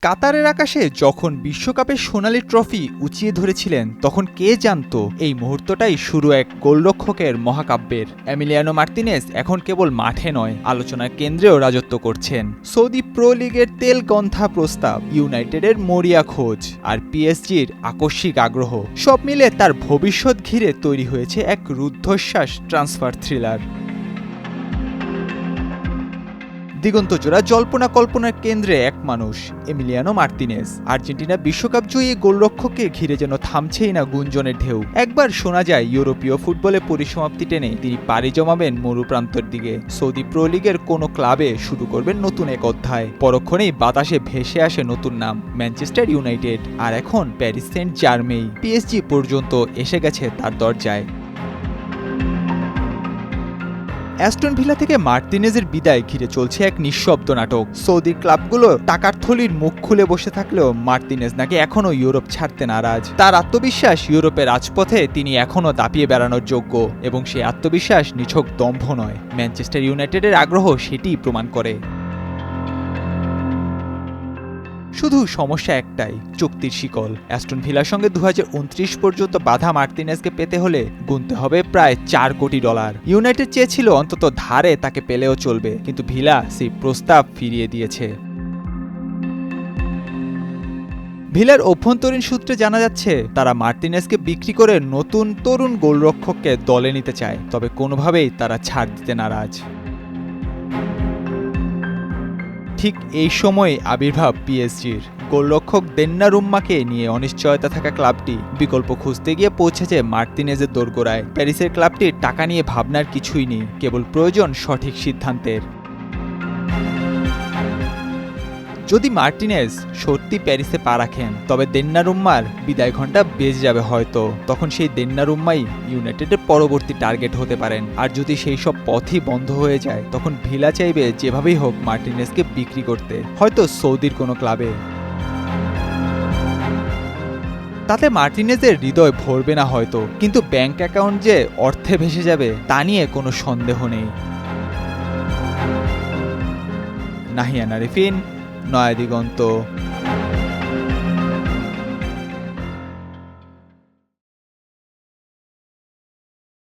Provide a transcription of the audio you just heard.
কাতারের আকাশে যখন বিশ্বকাপের সোনালি ট্রফি উঁচিয়ে ধরেছিলেন তখন কে জানতো এই মুহূর্তটাই শুরু এক গোলরক্ষকের মহাকাব্যের। এমিলিয়ানো মার্তিনেজ এখন কেবল মাঠে নয়, আলোচনার কেন্দ্রেও রাজত্ব করছেন। সৌদি প্রো লিগের তেলগন্থা প্রস্তাব, ইউনাইটেডের মরিয়া খোঁজ আর পিএসজির আকস্মিক আগ্রহ, সব মিলে তার ভবিষ্যৎ ঘিরে তৈরি হয়েছে এক রুদ্ধশ্বাস ট্রান্সফার থ্রিলার। দিগন্তজোড়া জল্পনা কল্পনার কেন্দ্রে এক মানুষ, এমিলিয়ানো মার্তিনেজ। আর্জেন্টিনা বিশ্বকাপ জয়ী গোলরক্ষককে ঘিরে যেন থামছেই না গুঞ্জনের ঢেউ। একবার শোনা যায় ইউরোপীয় ফুটবলে পরিসমাপ্তি টেনে তিনি পাড়ি জমাবেন মরুপ্রান্তর দিকে। সৌদি প্রো লিগের কোনো ক্লাবে শুরু করবেন নতুন এক অধ্যায়। পরক্ষণেই বাতাসে ভেসে আসে নতুন নাম, ম্যানচেস্টার ইউনাইটেড, আর এখন প্যারিস সেন্ট জার্মেই। পিএসজি পর্যন্ত এসে গেছে তার দরজায়। অ্যাস্টন ভিলা থেকে মার্তিনেজের বিদায় ঘিরে চলছে এক নিঃশব্দ নাটক। সৌদি ক্লাবগুলো টাকার থলির মুখ খুলে বসে থাকলেও মার্তিনেজ নাকি এখনও ইউরোপ ছাড়তে নারাজ। তার আত্মবিশ্বাস ইউরোপের রাজপথে তিনি এখনও দাপিয়ে বেড়ানোর যোগ্য, এবং সেই আত্মবিশ্বাস নিছক দম্ভ নয়। ম্যানচেস্টার ইউনাইটেডের আগ্রহ সেটিই প্রমাণ করে। শুধু সমস্যা একটাই, চুক্তির শিকল। অ্যাস্টন ভিলার সঙ্গে 2029 পর্যন্ত বাধা মার্তিনেজকে পেতে হলে গুনতে হবে প্রায় $4 কোটি। ইউনাইটেড চেয়েছিল অন্তত ধারে তাকে পেলেও চলবে, কিন্তু ভিলা সেই প্রস্তাব ফিরিয়ে দিয়েছে। ভিলার অভ্যন্তরীণ সূত্রে জানা যাচ্ছে তারা মার্তিনেজকে বিক্রি করে নতুন তরুণ গোলরক্ষককে দলে নিতে চায়, তবে কোনোভাবেই তারা ছাড় দিতে নারাজ। ঠিক এই সময়ে আবির্ভাব পিএসজির। গোলরক্ষক দোন্নারুম্মাকে নিয়ে অনিশ্চয়তা থাকা ক্লাবটি বিকল্প খুঁজতে গিয়ে পৌঁছেছে মার্তিনেজের দোরগোড়ায়। প্যারিসের ক্লাবটির টাকা নিয়ে ভাবনার কিছুই নেই, কেবল প্রয়োজন সঠিক সিদ্ধান্তের। যদি মার্তিনেজ সত্যি প্যারিসে পা রাখেন, তবে দোন্নারুম্মার বিদায় ঘণ্টা বেজে যাবে হয়তো। তখন সেই দোন্নারুম্মাই ইউনাইটেডের পরবর্তী টার্গেট হতে পারেন। আর যদি সেই সব পথই বন্ধ হয়ে যায়, তখন ভিলা চাইবে যেভাবেই হোক মার্তিনেজকে বিক্রি করতে, হয়তো সৌদির কোনো ক্লাবে। তাতে মার্তিনেজের হৃদয় ভরবে না হয়তো, কিন্তু ব্যাংক অ্যাকাউন্ট যে অর্থে ভেসে যাবে তা নিয়ে কোনো সন্দেহ নেই। নাহিয়ান আরিফিন, নয়া দিগন্ত।